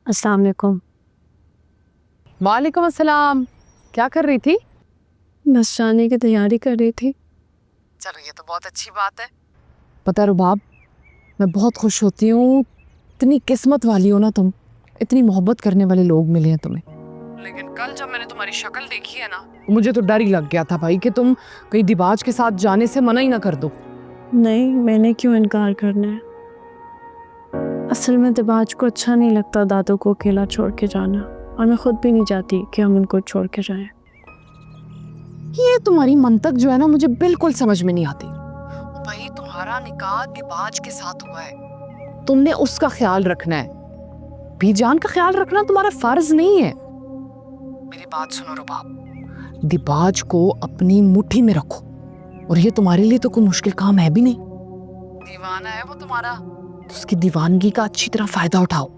अस्सलाम वालेकुम। वालेकुम अस्सलाम। क्या कर रही थी? बस जाने की तैयारी कर रही थी। चलो ये तो बहुत अच्छी बात है। पता है रुबाब, मैं बहुत खुश होती हूँ, इतनी किस्मत वाली हो ना तुम, इतनी मोहब्बत करने वाले लोग मिले हैं तुम्हें। लेकिन कल जब मैंने तुम्हारी शक्ल देखी है ना, मुझे तो डर ही लग गया था भाई कि तुम कहीं दिबाज के साथ जाने से मना ही ना कर दो। नहीं, मैंने क्यों इनकार करना है। असल में दिबाज को अच्छा नहीं लगता दादू को अकेला छोड़ के जाना, और मैं खुद भी नहीं चाहती कि हम उनको छोड़ के जाएं। ये तुम्हारी मंतक जो है ना, मुझे बिल्कुल समझ में नहीं आती। भाई तुम्हारा निकाह दिबाज के साथ हुआ है, तुमने उसका ख्याल रखना है, बीजान का ख्याल रखना तुम्हारा फर्ज नहीं है। मेरी बात सुनो रुबाब, दिबाज को अपनी मुट्ठी में रखो, और ये तुम्हारे लिए तो कोई मुश्किल काम है भी नहीं। दीवाना है वो तुम्हारा, तो उसकी दीवानगी का अच्छी तरह फायदा उठाओ,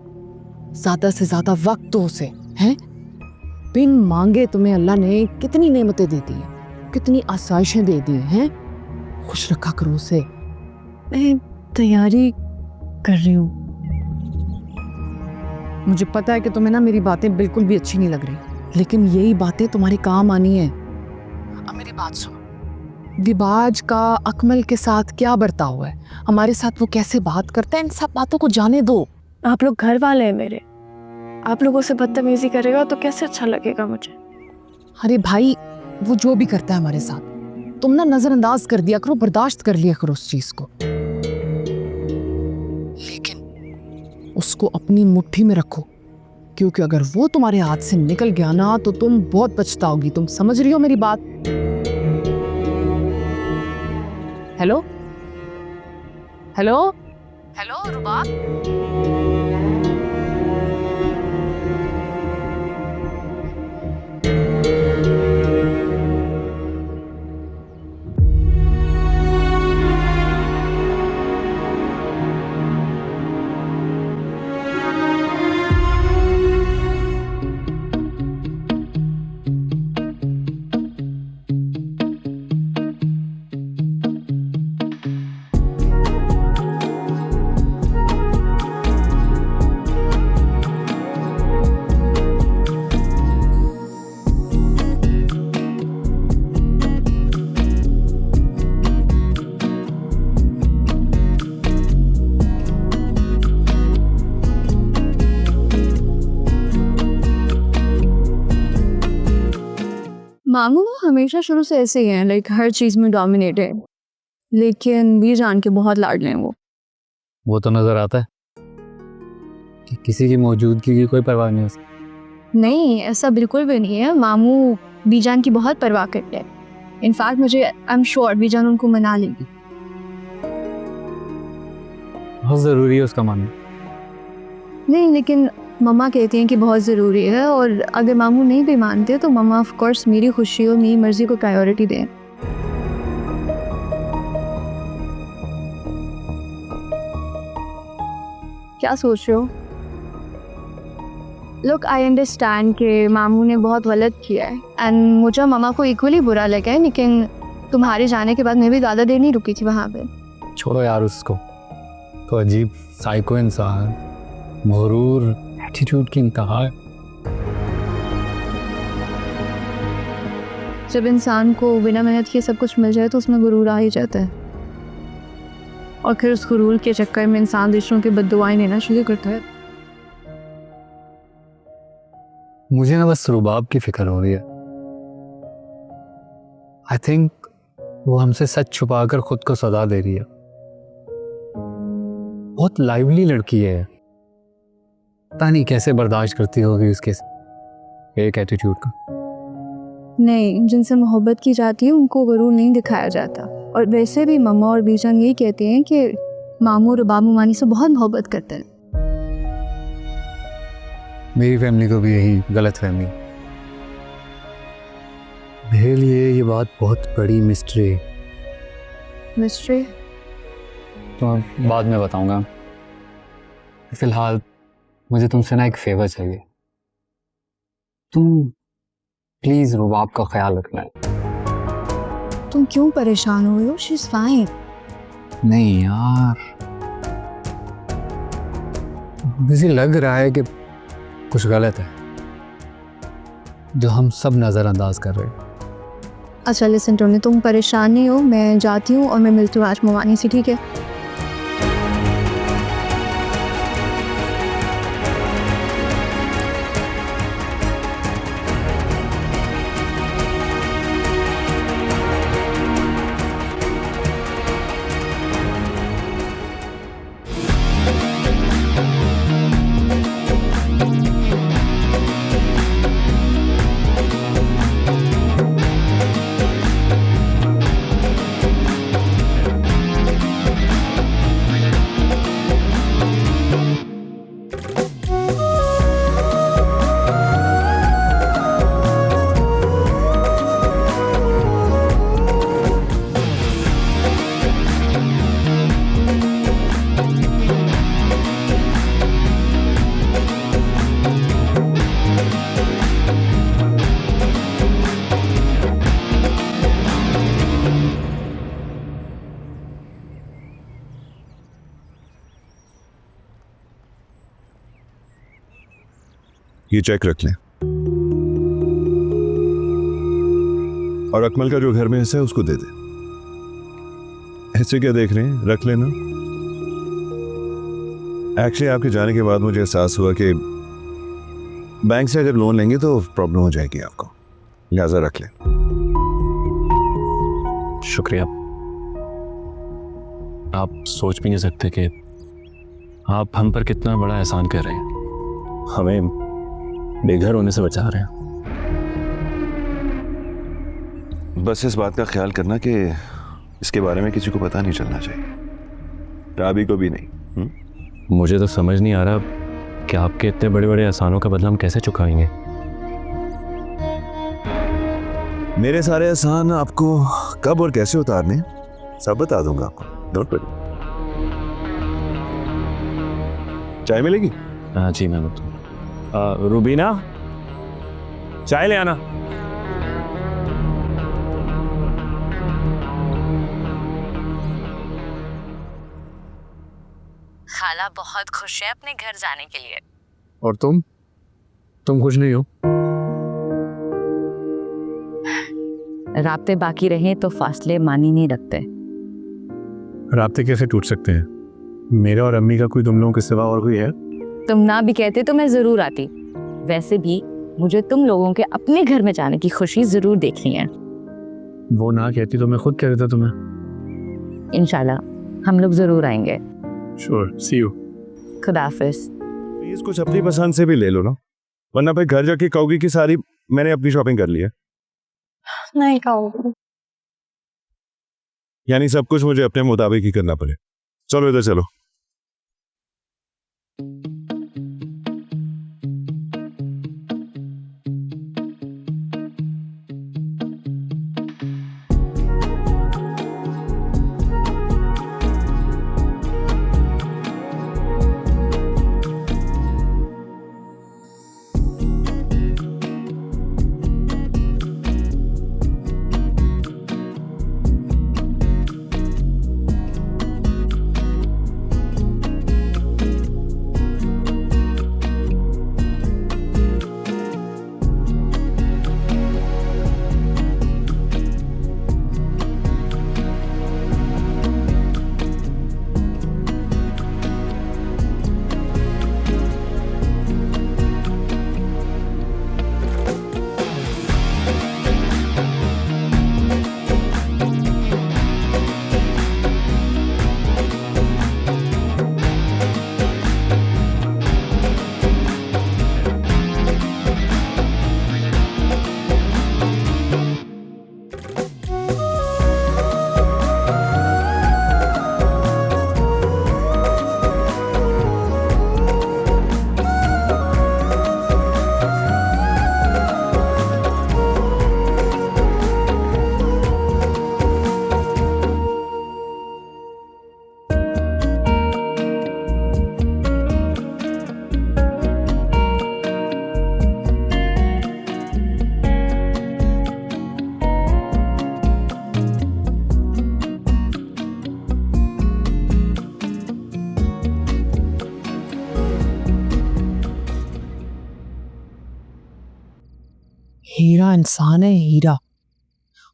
ज्यादा से ज्यादा वक्त दो उसे, हैं? बिन मांगे तुम्हें अल्लाह ने कितनी नेमतें दे दी हैं, कितनी आसाइशें दे दी हैं, खुश रखा करो उसे। मैं तैयारी कर रही हूँ। मुझे पता है कि तुम्हें ना मेरी बातें बिल्कुल भी अच्छी नहीं लग रही, लेकिन यही बातें तुम्हारे काम आनी है। अब मेरी बात सुनो, दिबाज का अकमल के साथ क्या बर्ताव है, हमारे साथ वो कैसे बात करता है, इन सब बातों को जाने दो। आप लोग घर वाले हैं मेरे, आप लोगों से बदतमीजी करेगा तो कैसे अच्छा लगेगा मुझे। अरे भाई, वो जो भी करता है हमारे साथ, तुम ना नजरअंदाज कर दिया करो, बर्दाश्त कर लिया करो उस चीज को, लेकिन उसको अपनी मुट्ठी में रखो, क्योंकि अगर वो तुम्हारे हाथ से निकल गया ना तो तुम बहुत पछताओगी। तुम समझ रही हो मेरी बात? हेलो हेलो हेलो रुबाब। मामू ना हमेशा शुरू से ऐसे ही हैं, लाइक हर चीज़ में डोमिनेट है, लेकिन भी जान के बहुत लाडले हैं वो तो नजर आता है कि किसी की मौजूदगी की कोई परवाह नहीं है उसे। नहीं, ऐसा बिल्कुल भी नहीं है। मामू बीजान की बहुत परवाह करते हैं। इनफैक्ट मुझे आई एम श्योर बीजान उनको मना लेगी। बहुत ज़रूरी है उसका मानना। नहीं, लेकिन मम्मा कहती हैं कि बहुत ज़रूरी है, और अगर मामू नहीं भी मानते तो मम्मा ऑफ कोर्स मेरी खुशी और मेरी मर्ज़ी को प्रायोरिटी दें। क्या सोच रहे हो? लुक, आई अंडरस्टैंड कि मामू ने बहुत गलत किया है, एंड मुझे मामा को इक्वली बुरा लगा है, लेकिन तुम्हारे जाने के बाद मैं भी ज़्यादा देर नहीं रुकी थी वहाँ पे। छोड़ो यार उसको, तो अजीब साइको इंसान, मगरूर, एटीट्यूड की इंतहा है। जब इंसान को बिना मेहनत किए सब कुछ मिल जाए तो उसमें गुरूर आ ही जाता है, और फिर उस गुरूर के चक्कर में इंसान दूसरों की बद्दुआएं लेना शुरू करता है। मुझे ना बस रुबाब की फिक्र हो रही है। आई थिंक वो हमसे सच छुपाकर खुद को सजा दे रही है। बहुत लाइवली लड़की है, पता नहीं कैसे बर्दाश्त करती होगी उसके एक एटीट्यूड का। नहीं, जिनसे मोहब्बत की जाती है उनको गुरूर नहीं दिखाया जाता, और वैसे भी मम्मा और बीजान यही कहते हैं कि मामू और बाबू मानी से बहुत मोहब्बत करते हैं। मेरी फैमिली को भी यही गलत फहमी। मेरे लिए ये बात बहुत बड़ी मिस्ट्री। मिस्ट्री? तो बाद में बताऊंगा, फिलहाल मुझे तुमसे ना एक फेवर चाहिए। तुम प्लीज रुबाब का ख्याल रखना है। तुम क्यों परेशान हो रहे हो? She is fine. नहीं यार, मुझे लग रहा है कि कुछ गलत है जो हम सब नज़रअंदाज कर रहे हैं। अच्छा लिसन टोनी, तुम परेशान नहीं हो, मैं जाती हूँ और मैं मिलती हूँ आज मवानी से, ठीक है? ये चेक रख लें और अकमल का जो घर में हिस्सा है उसको दे दे। ऐसे क्या देख रहे हैं, रख लेना। एक्चुअली आपके जाने के बाद मुझे एहसास हुआ कि बैंक से अगर लोन लेंगे तो प्रॉब्लम हो जाएगी आपको, लिहाजा रख लें। शुक्रिया। आप सोच भी नहीं सकते कि आप हम पर कितना बड़ा एहसान कर रहे हैं, हमें बेघर होने से बचा रहे हैं। बस इस बात का ख्याल करना कि इसके बारे में किसी को पता नहीं चलना चाहिए, राबी को भी नहीं। मुझे तो समझ नहीं आ रहा कि आपके इतने बड़े बड़े एहसानों का बदला हम कैसे चुकाएंगे। मेरे सारे एहसान आपको कब और कैसे उतारने सब बता दूंगा आपको, डोंट वरी। चाय मिलेगी? हाँ जी मैं तो रूबीना, चाय ले आना। खाला बहुत खुश है अपने घर जाने के लिए। और तुम खुश नहीं हो? राब्ते बाकी रहे तो फासले मानी नहीं रखते। राब्ते कैसे टूट सकते हैं? मेरे और अम्मी का कोई तुम लोगों के सिवा और कोई है? तुम ना भी कहते तो मैं जरूर आती। वैसे भी मुझे तुम लोगों के अपने घर में जाने की खुशी जरूर देखनी है। वो ना कहती तो मैं खुद कह देता तुम्हें। इंशाल्लाह हम लोग जरूर आएंगे। Sure, see you. खुदा हाफिज। प्लीज कुछ अपनी पसंद से भी ले लो ना, वरना भाई घर जाके कहोगी कि सारी मैंने अपनी शॉपिंग कर ली है। नहीं खाऊंगी। यानी सब कुछ मुझे अपने मुताबिक ही करना पड़े। चलो इधर चलो। क्या इंसान है हीरा।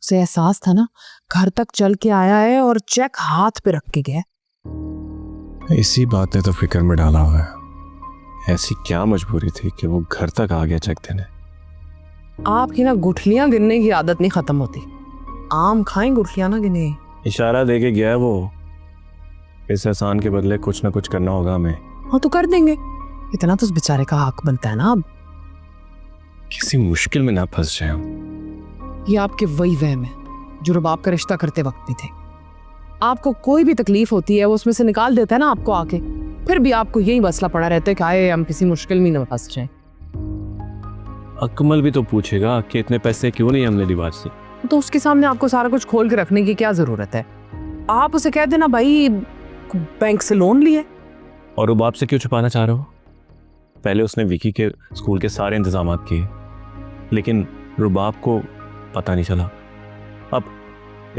उसे एहसास था ना, घर तक चल के आया है और चेक हाथ पे रख के गया। इसी बात ने तो फिक्र में डाला हुआ है। ऐसी क्या मजबूरी थी कि वो घर तक आ गया चेक देने। आपकी ना गुठलियां गिनने की आदत नहीं खत्म होती। आम खाएं, गुठलियां ना गिने। इशारा दे के गया है वो। इस एहसान के बदले कुछ ना कुछ करना होगा हमें। हाँ तो कर देंगे, इतना तो उस बेचारे का हक बनता है ना। अब किसी मुश्किल में ना फंस जाए हम। ये आपके वही वहम है जो रुबाब का रिश्ता करते वक्त भी थे। आपको कोई भी तकलीफ होती है वो उसमें से निकाल देता है ना आपको आके, फिर भी आपको यही मसला पड़ा रहता है कि आए हम किसी मुश्किल में ना फंस जाए। अकमल भी तो पूछेगा कि इतने पैसे क्यों नहीं हमने रिवाज से। तो उसके सामने आपको सारा कुछ खोल के रखने की क्या जरूरत है। आप उसे कह देना भाई बैंक से लोन लिए। और रुबाब से क्यों छुपाना चाह रहे हो? पहले उसने विकी के स्कूल के सारे इंतजाम किए, लेकिन रुबाब को पता नहीं चला। अब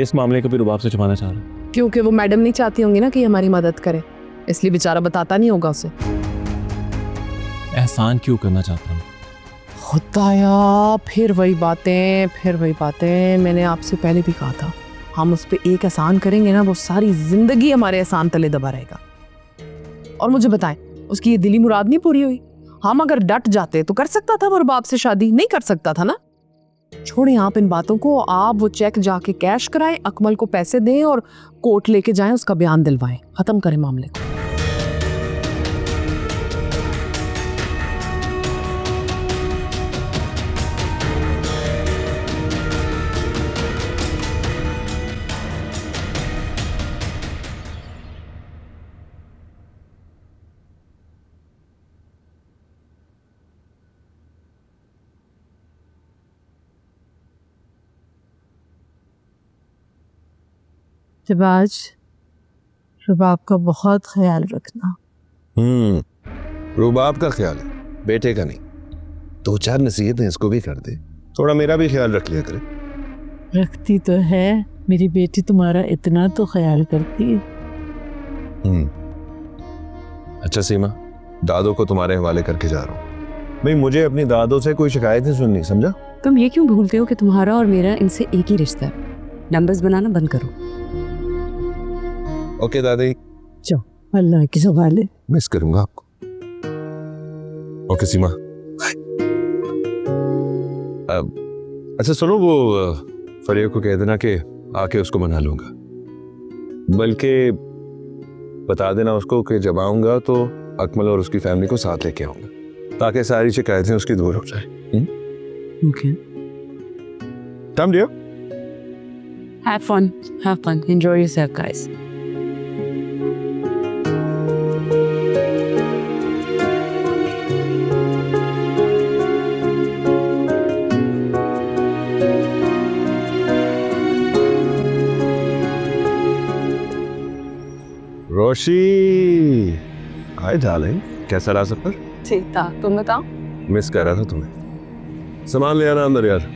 इस मामले को भी रुबाब से छुपाना चाह रहा है। क्योंकि वो मैडम नहीं चाहती होंगी ना कि हमारी मदद करे, इसलिए बेचारा बताता नहीं होगा उसे। एहसान क्यों करना चाहता हूँ? खुदाया, फिर वही बातें। मैंने आपसे पहले भी कहा था, हम उस पर एक एहसान करेंगे ना, वो सारी जिंदगी हमारे एहसान तले दबा रहेगा। और मुझे बताएं, उसकी ये दिली मुराद नहीं पूरी हुई। हम अगर डट जाते तो कर सकता था वो रुबाब से शादी, नहीं कर सकता था ना। छोड़ें आप इन बातों को। आप वो चेक जाके कैश कराएं, अकमल को पैसे दें और कोर्ट लेके जाएं, उसका बयान दिलवाएं, खत्म करें मामले को। जबाज, रुबाब का बहुत ख्याल रखना। रुबाब का ख्याल है, बेटे का नहीं। 2-4 नसीहतें इसको भी कर दे, थोड़ा मेरा भी ख्याल रख लिया करे। रखती तो है, मेरी बेटी तुम्हारा इतना तो ख्याल करती है। अच्छा सीमा, दादो को तुम्हारे हवाले करके जा रहा हूँ। भाई मुझे अपनी दादो से कोई शिकायत नहीं सुननी, समझा? तुम ये क्यों भूलते हो कि तुम्हारा और मेरा इनसे एक ही रिश्ता है। नंबर्स बनाना बंद करो। ओके दादी, अल्लाह की सवाल है। मिस करूंगा आपको। ओके सीमा। अच्छा सुनो, वो फरिया को कह देना कि आके उसको मना लूंगा। बल्कि बता देना उसको कि जब आऊंगा तो अकमल और उसकी फैमिली को साथ लेके आऊंगा, ताकि सारी शिकायतें उसकी दूर हो जाए। Okay, Come dear. Have fun. Enjoy yourself, guys. Roshi, hi darling, कैसा रहा सफर? ठीक था, तुम बताओ। मिस कर रहा था तुम्हें। सामान ले आना अंदर यार।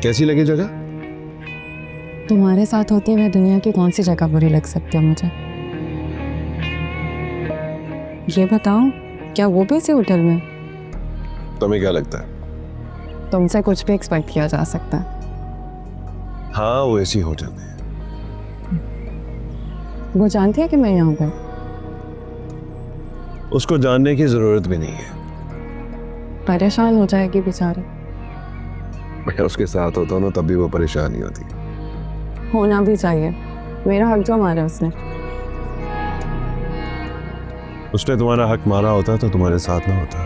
कैसी लगी जगह? तुम्हारे साथ होते हुए दुनिया की कौन सी जगह बुरी लग सकती है मुझे? ये बताओ, क्या वो भी इसी होटल में? तुम्हें क्या लगता है? तुमसे कुछ भी एक्सपेक्ट किया जा सकता है। हाँ, वो इसी होटल में। वो जानती है कि मैं यहाँ पर? उसको जानने की जरूरत भी नहीं है। परेशान हो जाएगी बेचारी। मैं उसके साथ होता हूँ ना, तब भी वो परेशान नहीं होती। होना भी चाहिए, मेरा हक जो मारा उसने। उसने तुम्हारा हक मारा होता तो तुम्हारे साथ ना होता।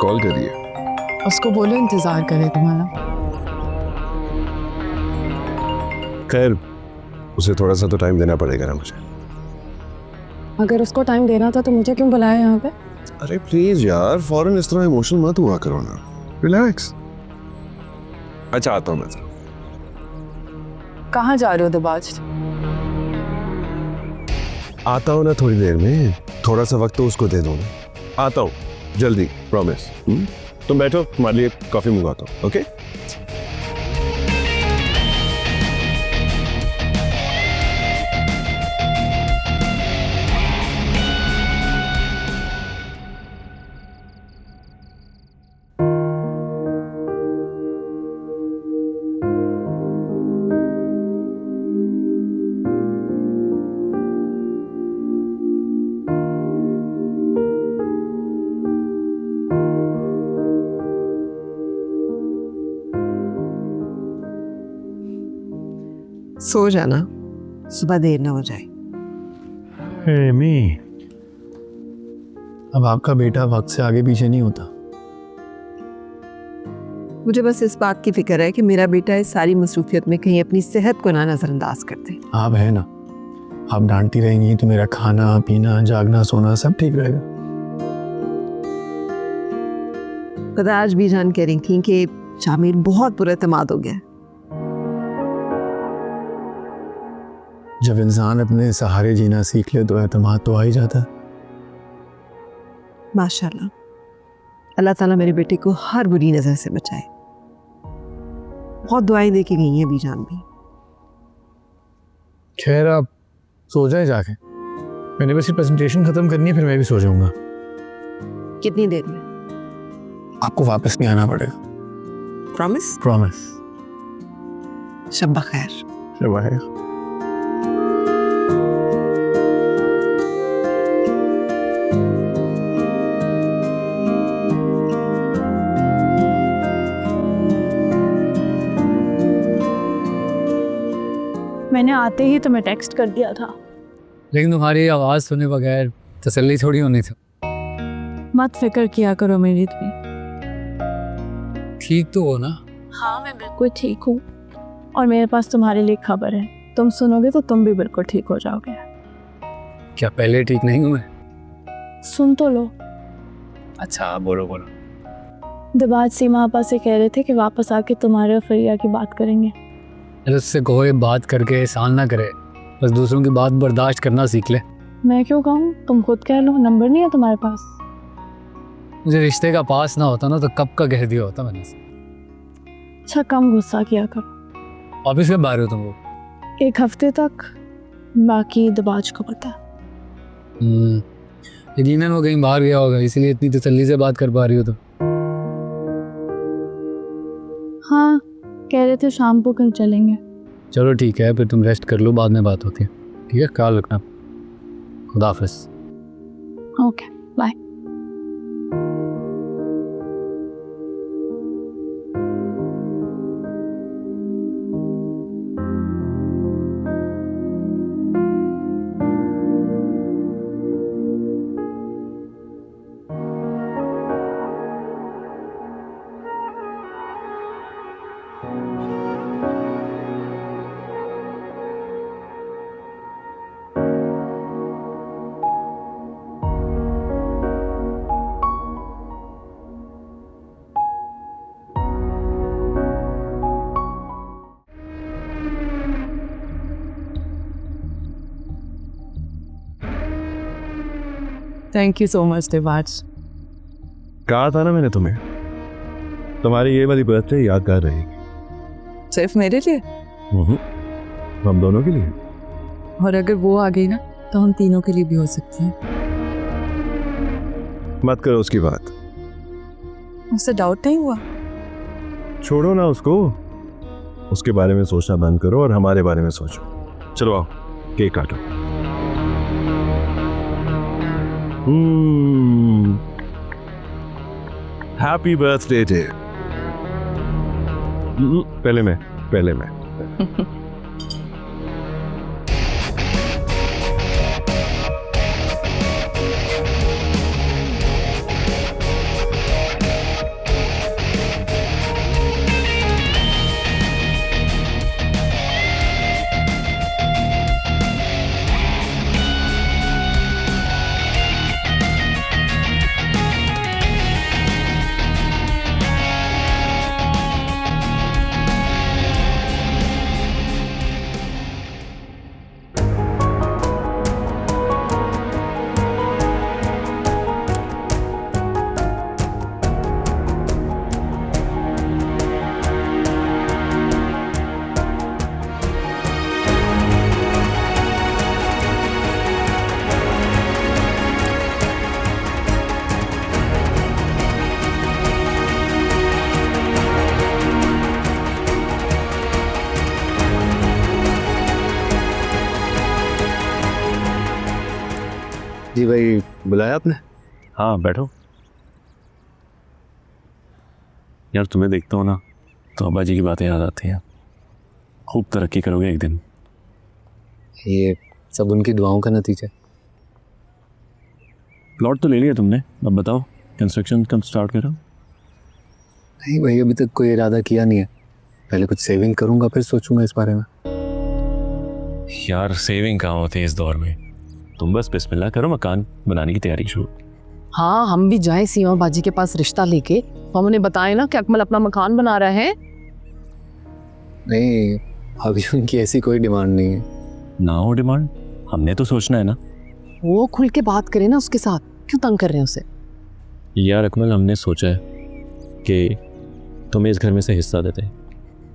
कॉल करिए। उसको बोलो इंतजार करे तुम्हारा। खैर, उसे थोड़ा सा तो टाइम देना पड़ेगा ना मुझे। अगर उसको टाइम देना था तो मुझे क्यों बुलाया यहाँ पे? अरे प्लीज यार, फौरन इस तरह इमोशनल मत हुआ करो ना। रिलैक्स। अच्छा आता हूँ मैं। कहाँ जा रहे हो दिबाज? आता हूँ ना थोड़ी देर में, थोड़ा सा वक्त तो उसको दे दो ना। आता हूँ जल्दी, प्रॉमिस। तुम बैठो, तुम्हारे लिए कॉफी मंगवाता हूँ। ओके सो जाना, सुबह देर ना हो जाए। अब आपका बेटा वक्त से आगे पीछे नहीं होता। मुझे बस इस बात की फिक्र है कि मेरा बेटा इस सारी मसरूफियत में कहीं अपनी सेहत को ना नजरअंदाज कर दे। आप है ना, आप डांटती रहेंगी तो मेरा खाना पीना जागना सोना सब ठीक रहेगा। पता आज भी जान कह रही थी कि शामिर बहुत पुरएतमाद हो गया। जब इंसान अपने सहारे जीना सीख ले तो एतमाद तो आ ही जाता है। माशाल्लाह, अल्लाह ताला मेरे बेटे को हर बुरी नजर से बचाए। बहुत दुआएं दे के गई हैं बीजान भी। खैर आप सो जाए जाके, मैंने बस ये प्रेजेंटेशन खत्म करनी है, फिर मैं भी सो जाऊंगा। कितनी देर में? आपको वापस नहीं आना पड़ेगा, प्रॉमिस? प्रॉमिस। शब्बा खैर। शब्बा खैर। मैंने आते ही तुम्हें टेक्स्ट कर दिया था। लेकिन तुम्हारी आवाज़ सुने बगैर तसल्ली थोड़ी होनी थी। मत फिक्र किया करो मेरी तुम्हें। ठीक तो हो ना? हाँ मैं बिल्कुल ठीक हूँ, और मेरे पास तुम्हारे लिए खबर है। तुम सुनोगे तो तुम भी बिल्कुल ठीक हो जाओगे। क्या पहले ठीक नहीं हूँ मैं? सुन तो लो। अच्छा बोलो बोलो। दिबाज सीमा आपा से कह रहे थे कि वापस आके तुम्हारे और फरिया की बात करेंगे। अरे उससे कहो ये बात करके एहसान ना करे, बस दूसरों की बात बर्दाश्त करना सीख ले। मैं क्यों कहूँ, तुम खुद कह लो। नंबर नहीं है तुम्हारे पास? मुझे रिश्ते का पास ना होता ना तो कब का कह दिया होता मैंने। अच्छा कम गुस्सा किया करो। ऑफिस कब बाहर हो तुम लोग? 1 हफ्ते तक, बाकी दिबाज को पता है। यकीनन वो कहीं बाहर गया होगा, इसलिए इतनी तसल्ली से बात कर पा रही हो तुम। हाँ कह रहे थे शाम को कहीं चलेंगे। चलो ठीक है, फिर तुम रेस्ट कर लो, बाद में बात होती है। ठीक है, ख्याल रखना। खुदा हाफिज़। Okay bye. Thank you so much Dibaj. कहा था ना मैंने तुम्हें, तुम्हारी ये वाली बर्थडे यादगार रहेगी। सिर्फ मेरे लिए? हम दोनों के लिए। और अगर वो आ गई ना तो हम तीनों के लिए भी हो सकती है। मत करो उसकी बात, उससे डाउट नहीं हुआ? छोड़ो ना उसको। उसके बारे में सोचना बंद करो और हमारे बारे में सोचो। चलो आओ, केक काटो। Happy birthday day. पहले मैं जी भाई, बुलाया आपने? हाँ बैठो। यार तुम्हें देखता हूँ ना तो अब्बा जी की बातें याद आती हैं। खूब तरक्की करोगे एक दिन। ये सब उनकी दुआओं का नतीजा है। प्लॉट तो ले लिया तुमने, अब बताओ कंस्ट्रक्शन कब स्टार्ट करो? नहीं भाई, अभी तक कोई इरादा किया नहीं है। पहले कुछ सेविंग करूंगा फिर सोचूंगा इस बारे में। यार सेविंग कहाँ होती है इस दौर में। तुम बस बिस्मिल्लाह करो, मकान बनाने की तैयारी शुरू। हाँ, हम भी जाए सीमा बाजी के पास रिश्ता लेके, तो हम उन्हें बताए ना कि अकमल अपना मकान बना रहा है। नहीं, अभी उनकी ऐसी कोई डिमांड नहीं है। ना हो डिमांड, हमने तो सोचना है ना। वो खुल के बात करे ना उसके साथ, क्यों तंग कर रहे हैं उसे? यार अकमल, हमने सोचा है कि तुम्हें इस घर में से हिस्सा देते हैं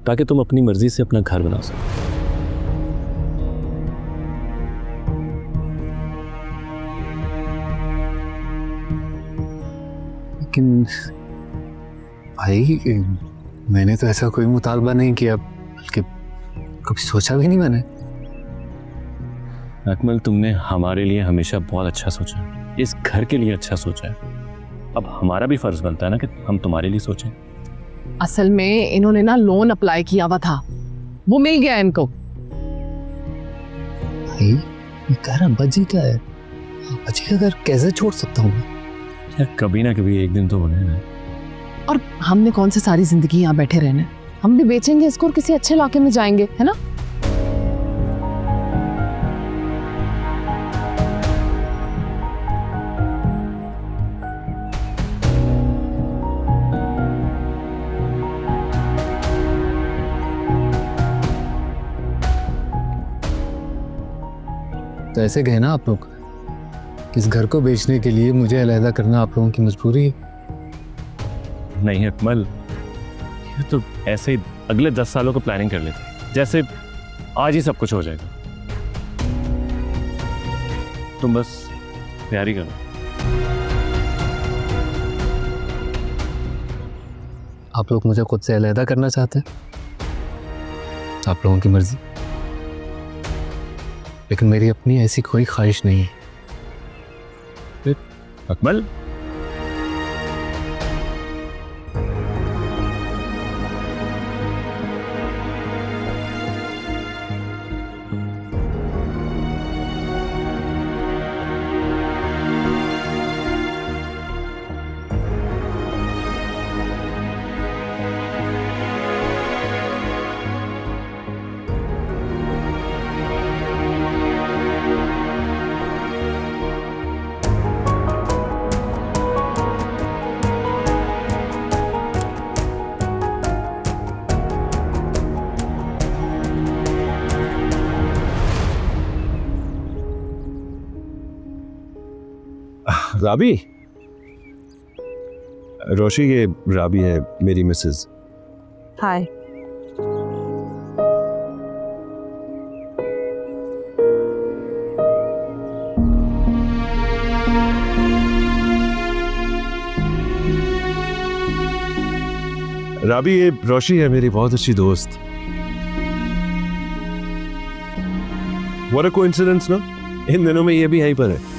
ताकि तुम अपनी मर्जी से अपना घर बना सको। लेकिन भाई, मैंने तो ऐसा कोई मुतालबा नहीं किया, बल्कि कभी सोचा भी नहीं मैंने। अकमल, तुमने हमारे लिए हमेशा बहुत अच्छा सोचा है, इस घर के लिए अच्छा सोचा है। अब हमारा भी फर्ज बनता है ना कि हम तुम्हारे लिए सोचें। असल में इन्होंने ना लोन अप्लाई किया हुआ था, वो मिल गया इनको। भाई, ये घर अब्बा जी का है, अब्बा जी का घर कैसे छोड़ सकता हूँ मैं? यार कभी ना कभी एक दिन तो बनेगा। और हमने कौन से सारी जिंदगी यहाँ बैठे रहना है? हम भी बेचेंगे इसको और किसी अच्छे इलाके में जाएंगे, है ना? तो ऐसे गए ना आप लोग, इस घर को बेचने के लिए मुझे अलहदा करना आप लोगों की मजबूरी है। नहीं अकमल, ये तो ऐसे ही अगले 10 सालों को प्लानिंग कर लेते, जैसे आज ही सब कुछ हो जाएगा। तुम बस तैयारी करो। आप लोग मुझे खुद से अलहदा करना चाहते हैं, आप लोगों की मर्जी, लेकिन मेरी अपनी ऐसी कोई ख्वाहिश नहीं है। अकमल, राबी, रोशी, ये राबी है मेरी मिसेज। हाय। राबी, ये रोशी है मेरी बहुत अच्छी दोस्त। What a coincidence ना, इन दिनों में ये भी यहीं पर है।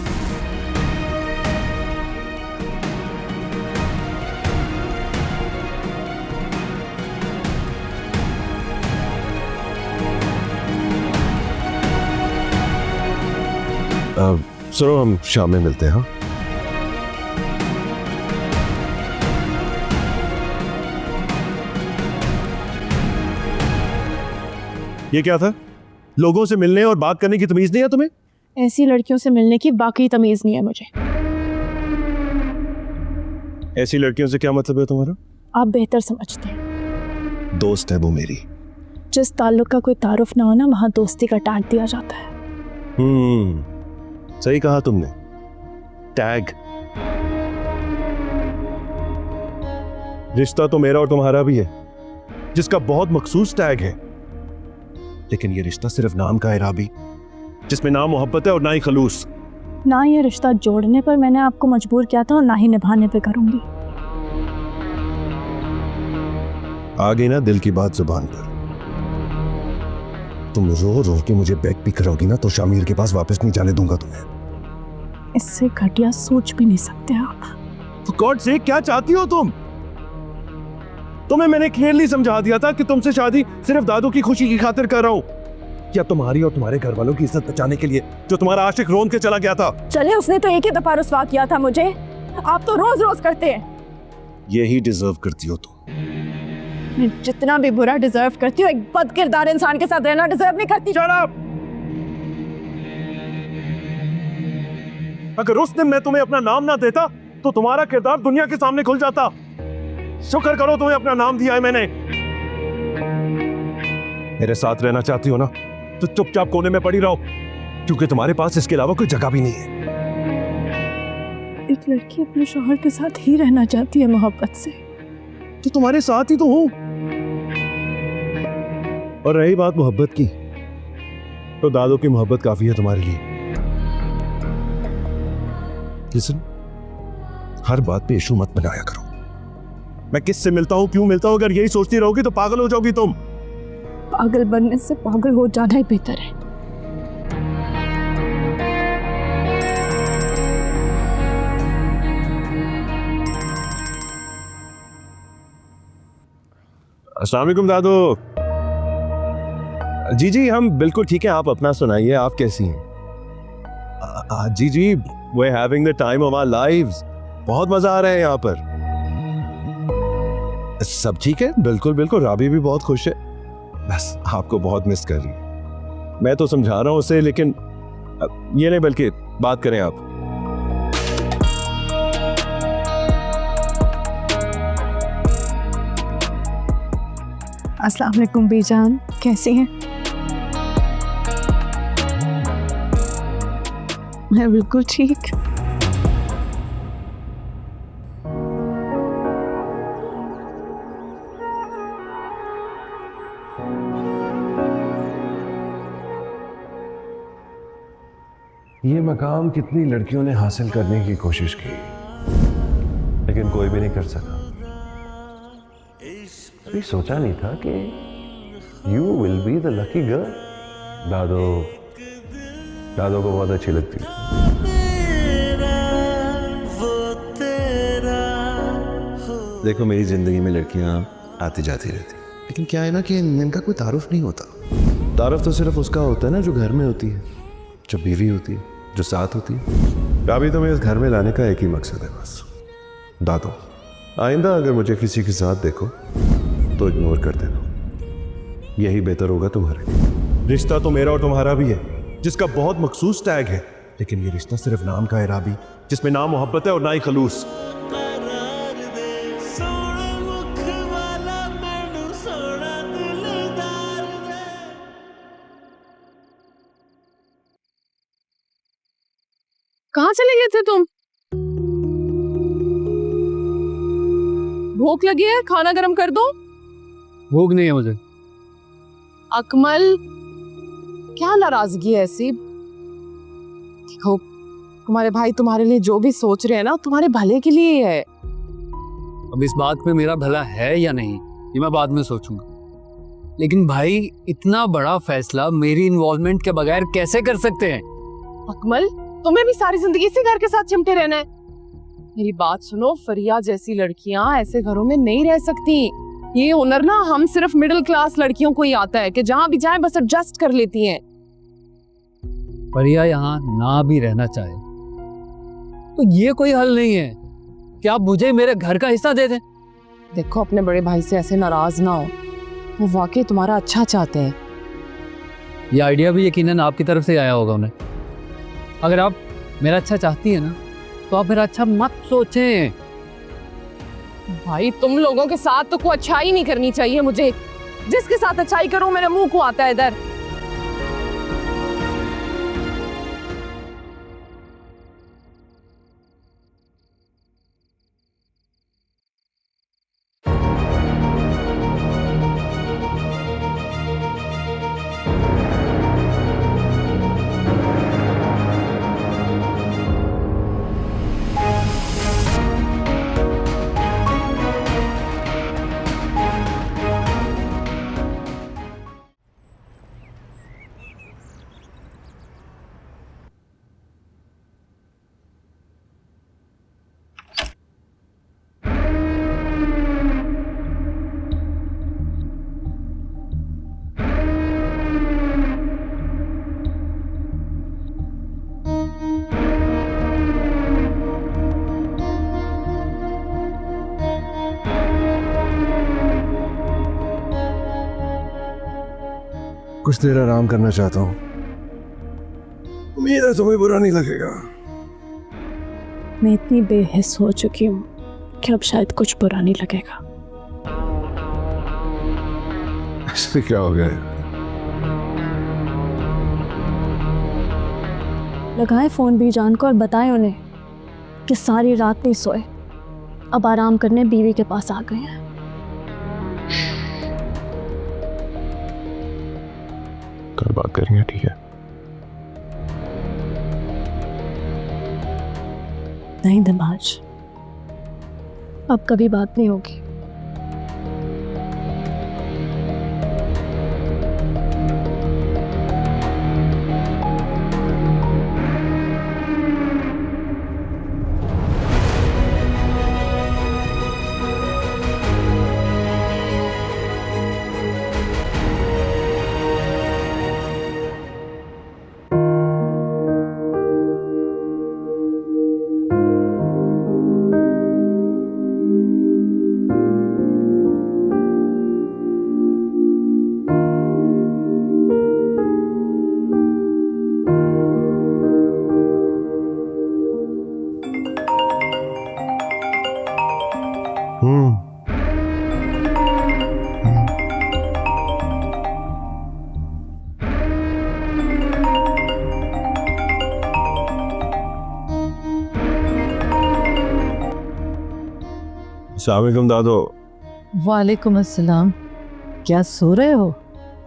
सुनो, हम शाम में मिलते हैं। हाँ, ये क्या था? लोगों से मिलने और बात करने की तमीज नहीं है तुम्हें? ऐसी लड़कियों से मिलने की बाकी तमीज नहीं है मुझे। ऐसी लड़कियों से क्या मतलब है तुम्हारा? आप बेहतर समझते हैं। दोस्त है वो मेरी। जिस ताल्लुक का कोई तारुफ ना हो ना, वहां दोस्ती का टैग दिया जाता है। सही कहा तुमने, टैग। रिश्ता तो मेरा और तुम्हारा भी है, जिसका बहुत मखसूस टैग है, लेकिन ये रिश्ता सिर्फ नाम का है राबी, जिसमें ना मोहब्बत है और ना ही खलूस। ना ये रिश्ता जोड़ने पर मैंने आपको मजबूर किया था और ना ही निभाने पे करूंगी। आ गई ना दिल की बात जुबान पर। तुम रो रो के मुझे बैक भी कराओगी ना, तो शामिर के पास वापस नहीं जाने दूंगा तुम्हें। इससे घटिया सोच भी नहीं सकते आप। For God's sake, क्या चाहती हो तुम? तुम्हें मैंने क्लियरली समझा दिया था कि तुमसे शादी सिर्फ दादू की खुशी की खातिर कर रहा हूँ, या तुम्हारी और तुम्हारे घर वालों की इज्जत बचाने के लिए जो तुम्हारा आशिक रोन के चला गया था। चले, उसने तो एक ही दफा रुसवा किया था मुझे, आप तो रोज रोज करते हैं। यही डिजर्व करती हो तुम। मैं जितना भी बुरा डिजर्व करती हूँ, एक बदकिरदार इंसान के साथ रहना डिजर्व नहीं करती। Shut up! अगर उस दिन मैं तुम्हें अपना नाम ना देता तो तुम्हारा किरदार दुनिया के सामने खुल जाता। शुक्र करो तुम्हें अपना नाम दिया है मैंने। मेरे साथ रहना चाहती हो ना, तो चुपचाप कोने में पड़ी रहो, क्योंकि तुम्हारे पास इसके अलावा कोई जगह भी नहीं है। एक लड़की अपने शौहर के साथ ही रहना चाहती है मोहब्बत से। तो तुम्हारे साथ ही तो हूं। और रही बात मोहब्बत की, तो दादू की मोहब्बत काफी है तुम्हारे लिए। लिसन, हर बात पे इशू मत बनाया करो। मैं किससे मिलता हूं, क्यों मिलता हूं, अगर यही सोचती रहोगी तो पागल हो जाओगी तुम। पागल बनने से पागल हो जाना ही बेहतर है। अस्सलाम वालेकुम दादू। जी जी, हम बिल्कुल ठीक है, आप अपना सुनाइए, आप कैसी हैं? जी जी, we are having the time of our lives. बहुत मजा आ रहा है यहाँ पर। सब ठीक है, बिल्कुल बिल्कुल। राबी भी बहुत खुश है, बस आपको बहुत मिस कर रही है। मैं तो समझा रहा हूँ उसे, लेकिन ये नहीं, बल्कि बात करें आप। अस्सलाम वालेकुम बीजान, कैसी हैं? मैं बिल्कुल ठीक। ये मकाम कितनी लड़कियों ने हासिल करने की कोशिश की, लेकिन कोई भी नहीं कर सका। कभी सोचा नहीं था कि you will be the lucky girl. दादो को बहुत अच्छी लगती है। देखो, मेरी जिंदगी में लड़कियां आती जाती रहती, लेकिन क्या है ना कि इनका कोई तारुफ नहीं होता। तारुफ तो सिर्फ उसका होता है ना जो घर में होती है, जो बीवी होती है, जो साथ होती है। अभी तो मैं इस घर में लाने का एक ही मकसद है, बस। दादो, आइंदा अगर मुझे किसी के साथ देखो तो इग्नोर कर देना, यही बेहतर होगा तुम्हारे लिए। रिश्ता तो मेरा और तुम्हारा भी है, जिसका बहुत मखसूस टैग है, लेकिन ये रिश्ता सिर्फ नाम का है राबी, जिसमें ना मोहब्बत है और ना ही खलूस। कहाँ चले गए थे तुम? भूख लगी है, खाना गरम कर दो। भूख नहीं है मुझे। अकमल, क्या नाराजगी है ऐसी? देखो, तुम्हारे भाई तुम्हारे लिए जो भी सोच रहे हैं ना, तुम्हारे भले के लिए है। अब इस बात पे मेरा भला है या नहीं, ये मैं बाद में सोचूंगा। लेकिन भाई, इतना बड़ा फैसला मेरी इन्वॉल्वमेंट के बगैर कैसे कर सकते हैं? अकमल, तुम्हें भी सारी जिंदगी इसी घर के साथ चिमटे रहना है। मेरी बात सुनो, फरिया जैसी लड़कियां ऐसे घरों में नहीं रह सकती। ये हुनर ना हम सिर्फ मिडिल क्लास लड़कियों को ही आता है कि जहां भी जाएं बस एडजस्ट कर लेती हैं। परिया यहाँ ना भी रहना चाहे तो ये कोई हल नहीं है कि आप मुझे मेरे घर का हिस्सा दे दें। देखो, अपने बड़े भाई से ऐसे नाराज ना हो, वो वाकई तुम्हारा अच्छा चाहते हैं। ये आइडिया भी यकीनन आपकी तरफ से आया होगा उन्हें। अगर आप मेरा अच्छा चाहती है ना, तो आप मेरा अच्छा मत सोचें। भाई, तुम लोगों के साथ तो कोई अच्छाई नहीं करनी चाहिए मुझे। जिसके साथ अच्छाई करूं मेरे मुंह को आता है इधर। कुछ देर आराम करना चाहता हूँ। उम्मीद है तुम्हें बुरा नहीं लगेगा। मैं इतनी बेहिस हो चुकी हूँ कि अब शायद कुछ बुरा नहीं लगेगा। ऐसे क्या हो गया? लगाए फ़ोन बीजान को और बताएं उन्हें कि सारी रात नहीं सोए, अब आराम करने बीवी के पास आ गए हैं। कल बात करेंगे, ठीक है? नहीं दमाज, अब कभी बात नहीं होगी। अस्सलामुअलैकुम दादो। वालेकुम अस्सलाम। क्या सो रहे हो?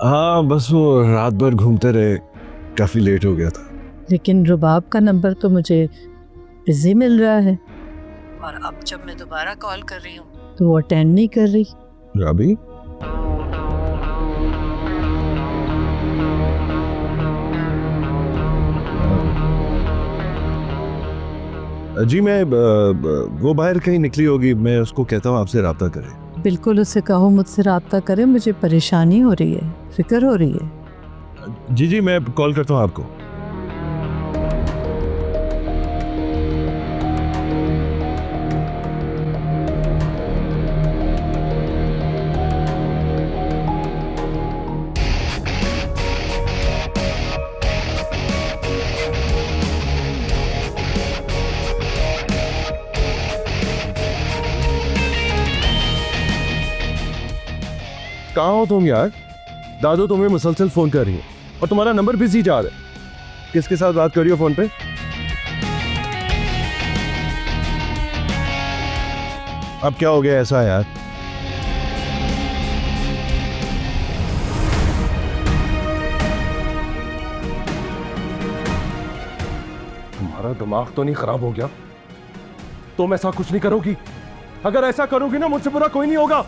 हाँ, बस वो रात भर घूमते रहे, काफी लेट हो गया था। लेकिन रुबाब का नंबर तो मुझे बिजी मिल रहा है और अब जब मैं दोबारा कॉल कर रही हूँ तो वो अटेंड नहीं कर रही। राबी, जी मैं वो बाहर कहीं निकली होगी, मैं उसको कहता हूँ आपसे राब्ता करे। बिल्कुल उसे कहो मुझसे राब्ता करे, मुझे परेशानी हो रही है, फिक्र हो रही है। जी जी, मैं कॉल करता हूँ आपको। कहाँ हो तुम यार? दादू तुम्हें मुसलसल फोन कर रही है और तुम्हारा नंबर बिजी जा रहा है। किसके साथ बात कर रही हो फोन पे? अब क्या हो गया ऐसा यार? तुम्हारा दिमाग तो नहीं खराब हो गया? तुम ऐसा कुछ नहीं करोगी? अगर ऐसा करोगी ना, मुझसे बुरा कोई नहीं होगा।